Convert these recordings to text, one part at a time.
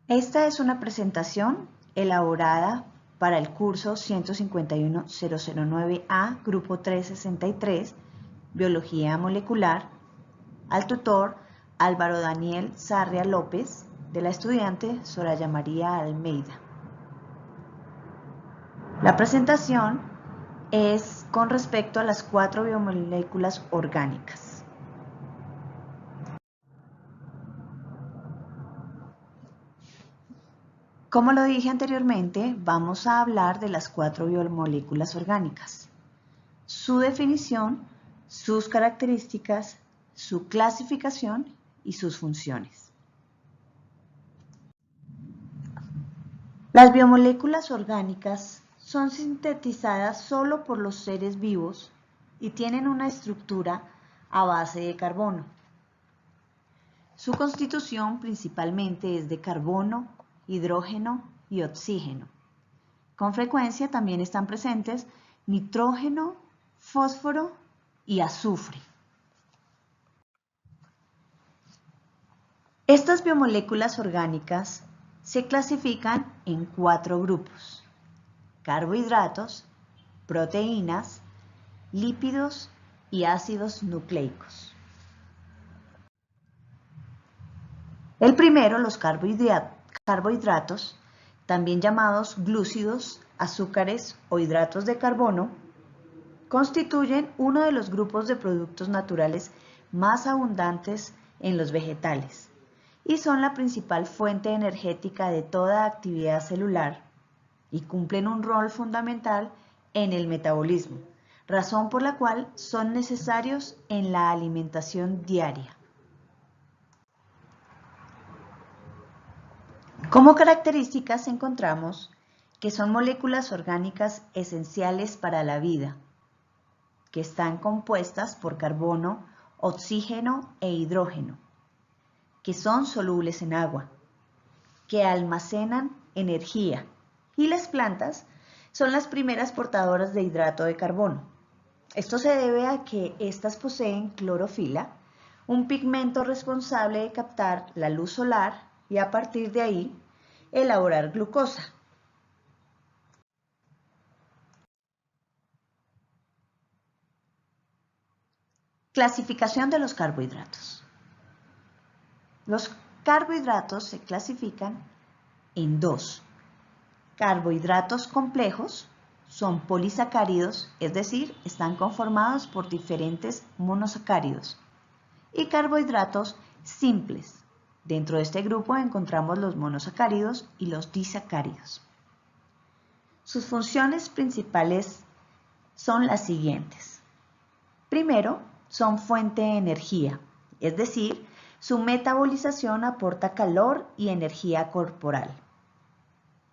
Esta es una presentación elaborada para el curso 151.009A, Grupo 363, Biología Molecular, al tutor Álvaro Daniel Sarria López, de la estudiante Soraya María Almeida. La presentación es con respecto a las 4 biomoléculas orgánicas. Como lo dije anteriormente, vamos a hablar de las 4 biomoléculas orgánicas, su definición, sus características, su clasificación y sus funciones. Las biomoléculas orgánicas son sintetizadas solo por los seres vivos y tienen una estructura a base de carbono. Su constitución principalmente es de carbono, hidrógeno y oxígeno. Con frecuencia también están presentes nitrógeno, fósforo y azufre. Estas biomoléculas orgánicas se clasifican en 4 grupos: carbohidratos, proteínas, lípidos y ácidos nucleicos. El primero, los carbohidratos, también llamados glúcidos, azúcares o hidratos de carbono, constituyen uno de los grupos de productos naturales más abundantes en los vegetales y son la principal fuente energética de toda actividad celular y cumplen un rol fundamental en el metabolismo, razón por la cual son necesarios en la alimentación diaria. Como características encontramos que son moléculas orgánicas esenciales para la vida, que están compuestas por carbono, oxígeno e hidrógeno, que son solubles en agua, que almacenan energía, y las plantas son las primeras portadoras de hidrato de carbono. Esto se debe a que éstas poseen clorofila, un pigmento responsable de captar la luz solar y a partir de ahí elaborar glucosa. Clasificación de los carbohidratos. Los carbohidratos se clasifican en 2. Carbohidratos complejos son polisacáridos, es decir, están conformados por diferentes monosacáridos. Y carbohidratos simples. Dentro de este grupo encontramos los monosacáridos y los disacáridos. Sus funciones principales son las siguientes. Primero, son fuente de energía, es decir, su metabolización aporta calor y energía corporal.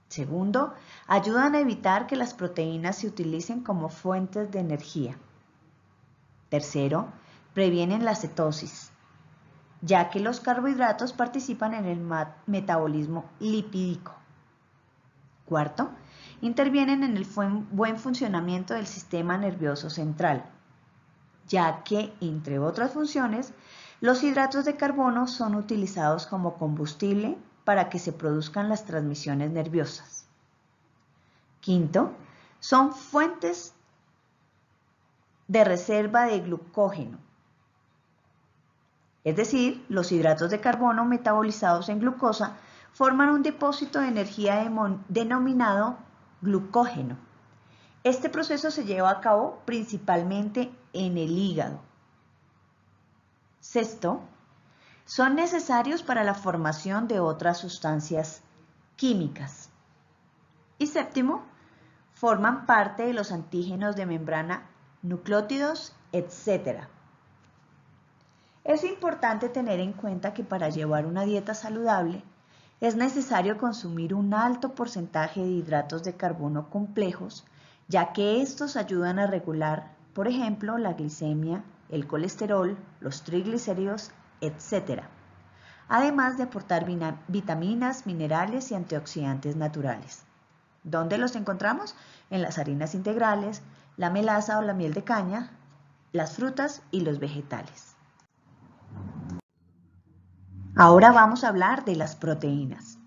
Segundo, ayudan a evitar que las proteínas se utilicen como fuentes de energía. Tercero, previenen la cetosis, ya que los carbohidratos participan en el metabolismo lipídico. Cuarto, intervienen en el buen funcionamiento del sistema nervioso central, ya que, entre otras funciones, los hidratos de carbono son utilizados como combustible para que se produzcan las transmisiones nerviosas. Quinto, son fuentes de reserva de glucógeno, es decir, los hidratos de carbono metabolizados en glucosa forman un depósito de energía denominado glucógeno. Este proceso se lleva a cabo principalmente en el hígado. Sexto, son necesarios para la formación de otras sustancias químicas. Y séptimo, forman parte de los antígenos de membrana, nucleótidos, etc. Es importante tener en cuenta que para llevar una dieta saludable es necesario consumir un alto porcentaje de hidratos de carbono complejos, ya que estos ayudan a regular, por ejemplo, la glicemia, el colesterol, los triglicéridos, etc. Además de aportar vitaminas, minerales y antioxidantes naturales. ¿Dónde los encontramos? En las harinas integrales, la melaza o la miel de caña, las frutas y los vegetales. Ahora vamos a hablar de las proteínas.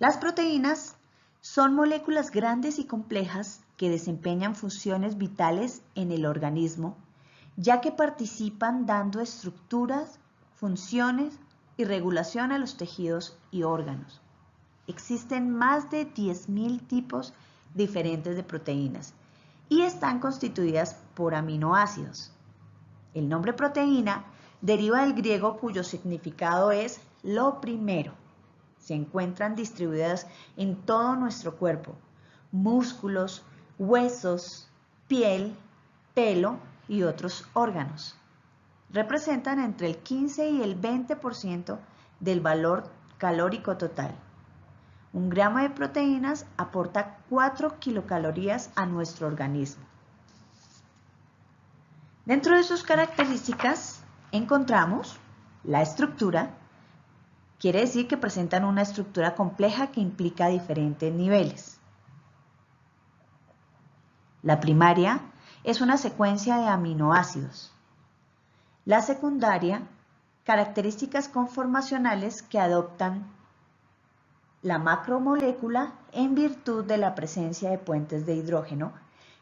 Las proteínas son moléculas grandes y complejas que desempeñan funciones vitales en el organismo, ya que participan dando estructuras, funciones y regulación a los tejidos y órganos. Existen más de 10.000 tipos diferentes de proteínas y están constituidas por aminoácidos. El nombre proteína deriva del griego cuyo significado es lo primero. Se encuentran distribuidas en todo nuestro cuerpo: músculos, huesos, piel, pelo y otros órganos. Representan entre el 15 y el 20% del valor calórico total. Un gramo de proteínas aporta 4 kilocalorías a nuestro organismo. Dentro de sus características encontramos la estructura. Quiere decir que presentan una estructura compleja que implica diferentes niveles. La primaria es una secuencia de aminoácidos. La secundaria, características conformacionales que adoptan la macromolécula en virtud de la presencia de puentes de hidrógeno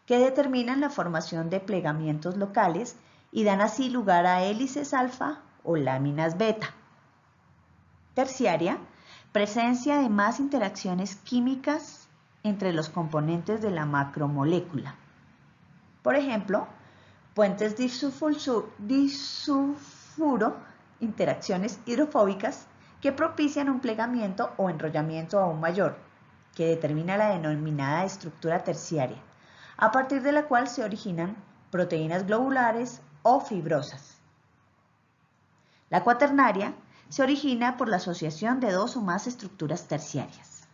que determinan la formación de plegamientos locales y dan así lugar a hélices alfa o láminas beta. Terciaria, presencia de más interacciones químicas entre los componentes de la macromolécula. Por ejemplo, puentes disulfuro, interacciones hidrofóbicas que propician un plegamiento o enrollamiento aún mayor, que determina la denominada estructura terciaria, a partir de la cual se originan proteínas globulares o fibrosas. La cuaternaria se origina por la asociación de dos o más estructuras terciarias.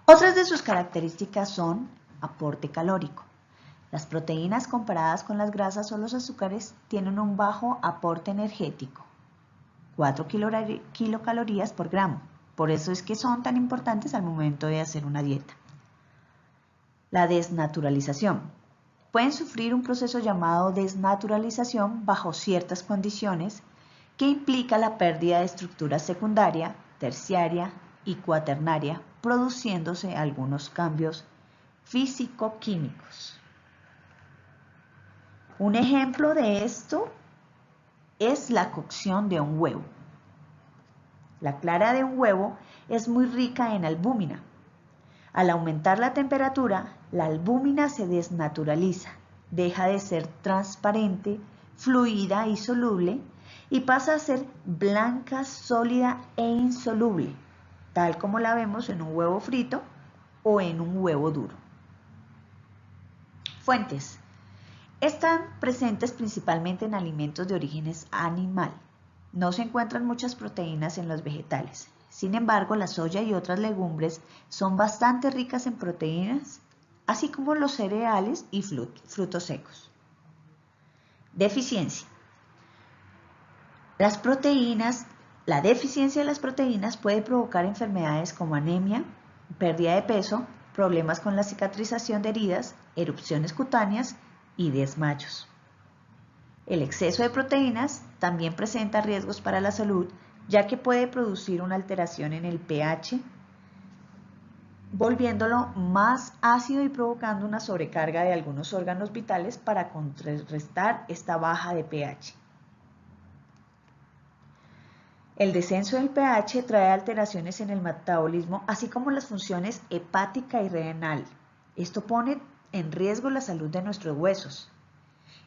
Otras de sus características son aporte calórico. Las proteínas comparadas con las grasas o los azúcares tienen un bajo aporte energético, 4 kilocalorías por gramo. Por eso es que son tan importantes al momento de hacer una dieta. La desnaturalización. Pueden sufrir un proceso llamado desnaturalización bajo ciertas condiciones que implica la pérdida de estructura secundaria, terciaria y cuaternaria, produciéndose algunos cambios físico-químicos. Un ejemplo de esto es la cocción de un huevo. La clara de un huevo es muy rica en albúmina. Al aumentar la temperatura, la albúmina se desnaturaliza, deja de ser transparente, fluida y soluble y pasa a ser blanca, sólida e insoluble, tal como la vemos en un huevo frito o en un huevo duro. Fuentes. Están presentes principalmente en alimentos de origen animal. No se encuentran muchas proteínas en los vegetales. Sin embargo, la soya y otras legumbres son bastante ricas en proteínas, así como los cereales y frutos secos. Deficiencia. La deficiencia de las proteínas puede provocar enfermedades como anemia, pérdida de peso, problemas con la cicatrización de heridas, erupciones cutáneas y desmayos. El exceso de proteínas también presenta riesgos para la salud, ya que puede producir una alteración en el pH, volviéndolo más ácido y provocando una sobrecarga de algunos órganos vitales para contrarrestar esta baja de pH. El descenso del pH trae alteraciones en el metabolismo, así como las funciones hepática y renal. Esto pone en riesgo la salud de nuestros huesos,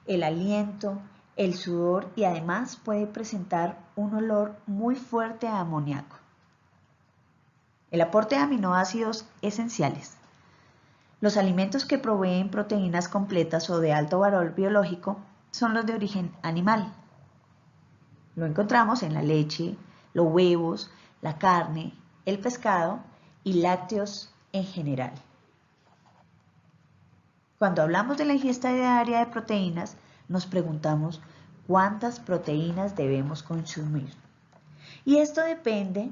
el aliento, el sudor y además puede presentar un olor muy fuerte a amoníaco. El aporte de aminoácidos esenciales. Los alimentos que proveen proteínas completas o de alto valor biológico son los de origen animal. Lo encontramos en la leche, los huevos, la carne, el pescado y lácteos en general. Cuando hablamos de la ingesta diaria de proteínas, nos preguntamos cuántas proteínas debemos consumir. Y esto depende.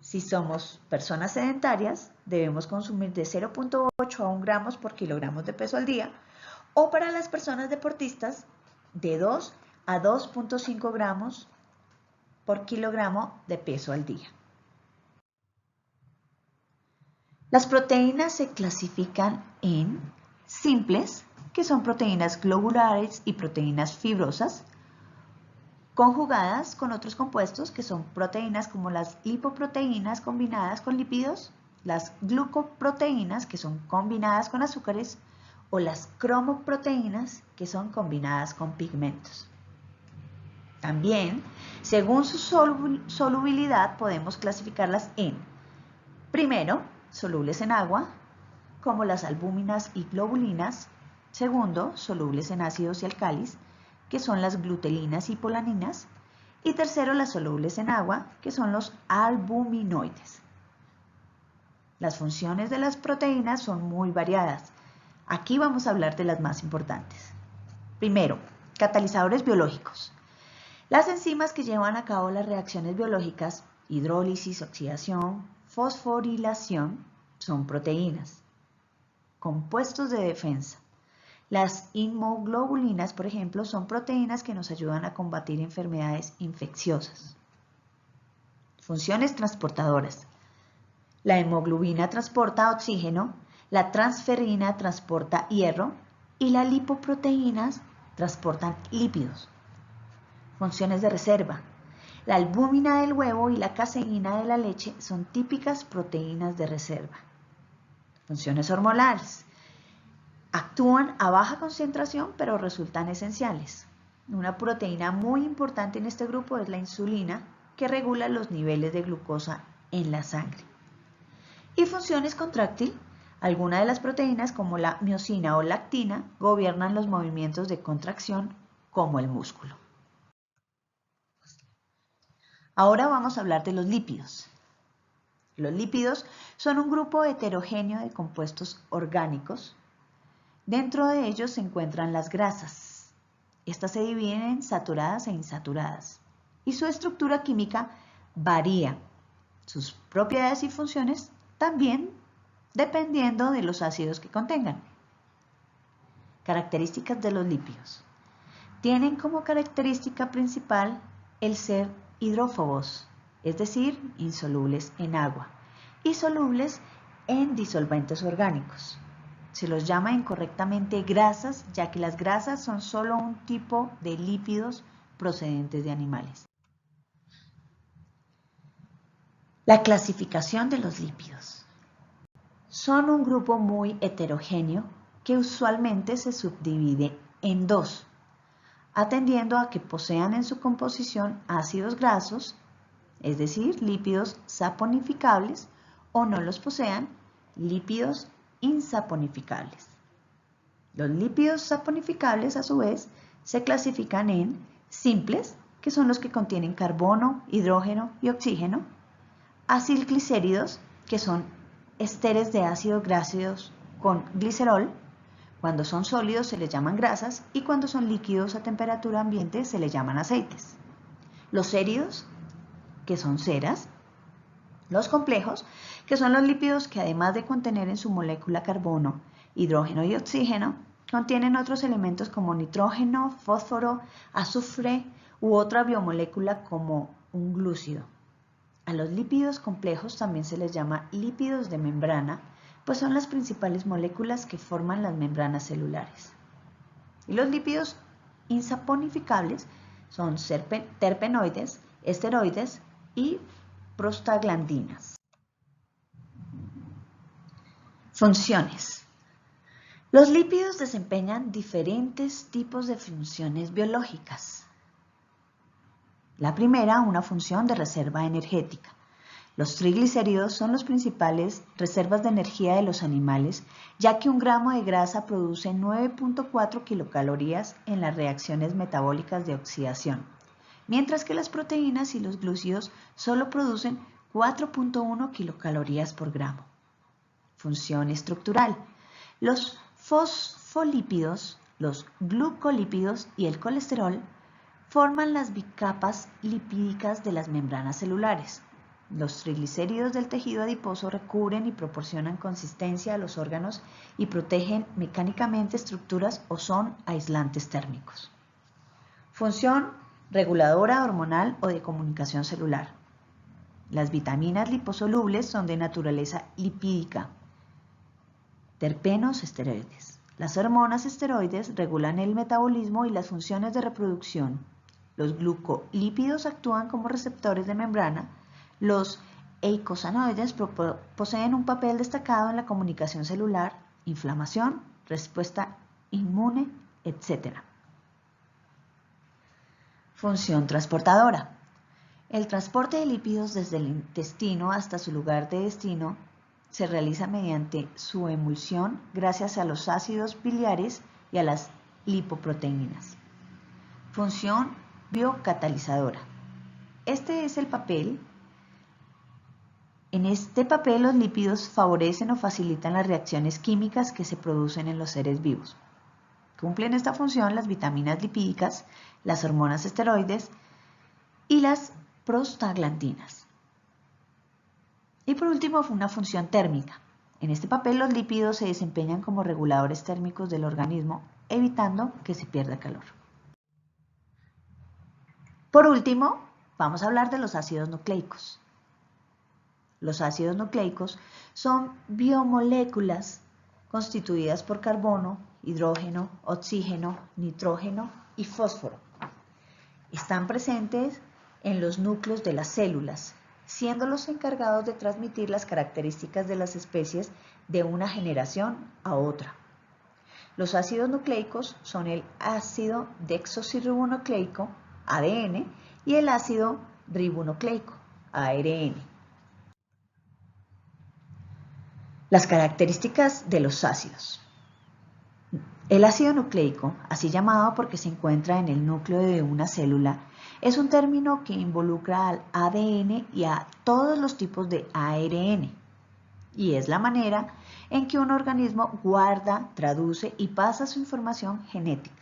Si somos personas sedentarias, debemos consumir de 0.8 a 1 gramos por kilogramos de peso al día, o para las personas deportistas, de 2 a 2.5 gramos por kilogramo de peso al día. Las proteínas se clasifican en simples, que son proteínas globulares y proteínas fibrosas, conjugadas con otros compuestos, que son proteínas como las lipoproteínas combinadas con lípidos, las glucoproteínas, que son combinadas con azúcares, o las cromoproteínas, que son combinadas con pigmentos. También, según su solubilidad, podemos clasificarlas en, primero, solubles en agua, como las albúminas y globulinas. Segundo, solubles en ácidos y alcalis, que son las glutelinas y polaninas. Y tercero, las solubles en agua, que son los albuminoides. Las funciones de las proteínas son muy variadas. Aquí vamos a hablar de las más importantes. Primero, catalizadores biológicos. Las enzimas que llevan a cabo las reacciones biológicas, hidrólisis, oxidación, fosforilación, son proteínas. Compuestos de defensa. Las inmunoglobulinas, por ejemplo, son proteínas que nos ayudan a combatir enfermedades infecciosas. Funciones transportadoras. La hemoglobina transporta oxígeno, la transferrina transporta hierro y las lipoproteínas transportan lípidos. Funciones de reserva. La albúmina del huevo y la caseína de la leche son típicas proteínas de reserva. Funciones hormonales. Actúan a baja concentración, pero resultan esenciales. Una proteína muy importante en este grupo es la insulina, que regula los niveles de glucosa en la sangre. Y funciones contráctil. Algunas de las proteínas, como la miosina o lactina, gobiernan los movimientos de contracción, como el músculo. Ahora vamos a hablar de los lípidos. Los lípidos son un grupo heterogéneo de compuestos orgánicos. Dentro de ellos se encuentran las grasas. Estas se dividen en saturadas e insaturadas. Y su estructura química varía. Sus propiedades y funciones también dependiendo de los ácidos que contengan. Características de los lípidos. Tienen como característica principal el ser hidrófobos, es decir, insolubles en agua, y solubles en disolventes orgánicos. Se los llama incorrectamente grasas, ya que las grasas son solo un tipo de lípidos procedentes de animales. La clasificación de los lípidos. Son un grupo muy heterogéneo que usualmente se subdivide en dos, atendiendo a que posean en su composición ácidos grasos, es decir, lípidos saponificables, o no los posean, lípidos insaponificables. Los lípidos saponificables, a su vez, se clasifican en simples, que son los que contienen carbono, hidrógeno y oxígeno, acilglicéridos, que son ésteres de ácidos grasos con glicerol. Cuando son sólidos se les llaman grasas y cuando son líquidos a temperatura ambiente se les llaman aceites. Los séridos, que son ceras. Los complejos, que son los lípidos que además de contener en su molécula carbono, hidrógeno y oxígeno, contienen otros elementos como nitrógeno, fósforo, azufre u otra biomolécula como un glúcido. A los lípidos complejos también se les llama lípidos de membrana, pues son las principales moléculas que forman las membranas celulares. Y los lípidos insaponificables son terpenoides, esteroides y prostaglandinas. Funciones. Los lípidos desempeñan diferentes tipos de funciones biológicas. La primera, una función de reserva energética. Los triglicéridos son las principales reservas de energía de los animales, ya que un gramo de grasa produce 9.4 kilocalorías en las reacciones metabólicas de oxidación, mientras que las proteínas y los glúcidos solo producen 4.1 kilocalorías por gramo. Función estructural. Los fosfolípidos, los glucolípidos y el colesterol forman las bicapas lipídicas de las membranas celulares. Los triglicéridos del tejido adiposo recubren y proporcionan consistencia a los órganos y protegen mecánicamente estructuras o son aislantes térmicos. Función reguladora hormonal o de comunicación celular. Las vitaminas liposolubles son de naturaleza lipídica. Terpenos, esteroides. Las hormonas esteroides regulan el metabolismo y las funciones de reproducción. Los glucolípidos actúan como receptores de membrana. Los eicosanoides poseen un papel destacado en la comunicación celular, inflamación, respuesta inmune, etc. Función transportadora. El transporte de lípidos desde el intestino hasta su lugar de destino se realiza mediante su emulsión gracias a los ácidos biliares y a las lipoproteínas. Función biocatalizadora. Este es el papel. En este papel los lípidos favorecen o facilitan las reacciones químicas que se producen en los seres vivos. Cumplen esta función las vitaminas lipídicas, las hormonas esteroides y las prostaglandinas. Y por último, una función térmica. En este papel los lípidos se desempeñan como reguladores térmicos del organismo, evitando que se pierda calor. Por último, vamos a hablar de los ácidos nucleicos. Los ácidos nucleicos son biomoléculas constituidas por carbono, hidrógeno, oxígeno, nitrógeno y fósforo. Están presentes en los núcleos de las células, siendo los encargados de transmitir las características de las especies de una generación a otra. Los ácidos nucleicos son el ácido desoxirribonucleico, ADN, y el ácido ribonucleico, ARN. Las características de los ácidos. El ácido nucleico, así llamado porque se encuentra en el núcleo de una célula, es un término que involucra al ADN y a todos los tipos de ARN, y es la manera en que un organismo guarda, traduce y pasa su información genética.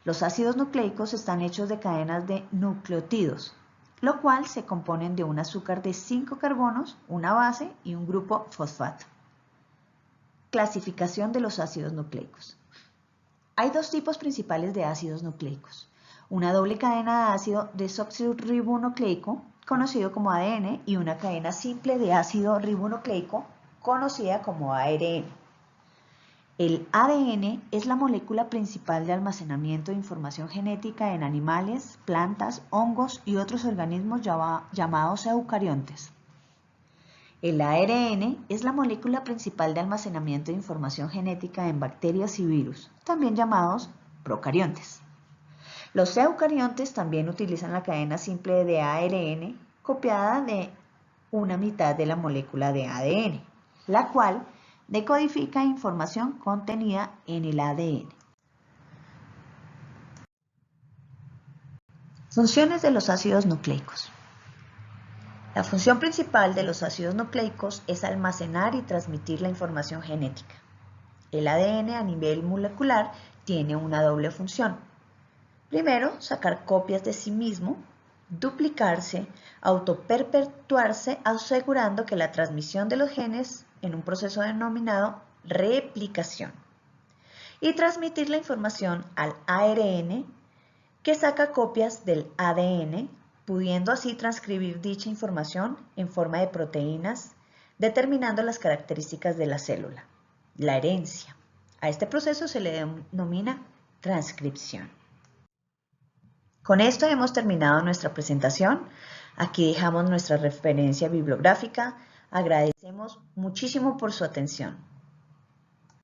Los ácidos nucleicos están hechos de cadenas de nucleótidos, lo cual se componen de un azúcar de 5 carbonos, una base y un grupo fosfato. Clasificación de los ácidos nucleicos. Hay dos tipos principales de ácidos nucleicos. Una doble cadena de ácido desoxirribonucleico, conocido como ADN, y una cadena simple de ácido ribonucleico, conocida como ARN. El ADN es la molécula principal de almacenamiento de información genética en animales, plantas, hongos y otros organismos llamados eucariontes. El ARN es la molécula principal de almacenamiento de información genética en bacterias y virus, también llamados procariontes. Los eucariontes también utilizan la cadena simple de ARN copiada de una mitad de la molécula de ADN, la cual decodifica información contenida en el ADN. Funciones de los ácidos nucleicos. La función principal de los ácidos nucleicos es almacenar y transmitir la información genética. El ADN a nivel molecular tiene una doble función. Primero, sacar copias de sí mismo, duplicarse, autoperpetuarse, asegurando que la transmisión de los genes en un proceso denominado replicación. Y transmitir la información al ARN, que saca copias del ADN, pudiendo así transcribir dicha información en forma de proteínas, determinando las características de la célula, la herencia. A este proceso se le denomina transcripción. Con esto hemos terminado nuestra presentación. Aquí dejamos nuestra referencia bibliográfica. Agradecemos muchísimo por su atención.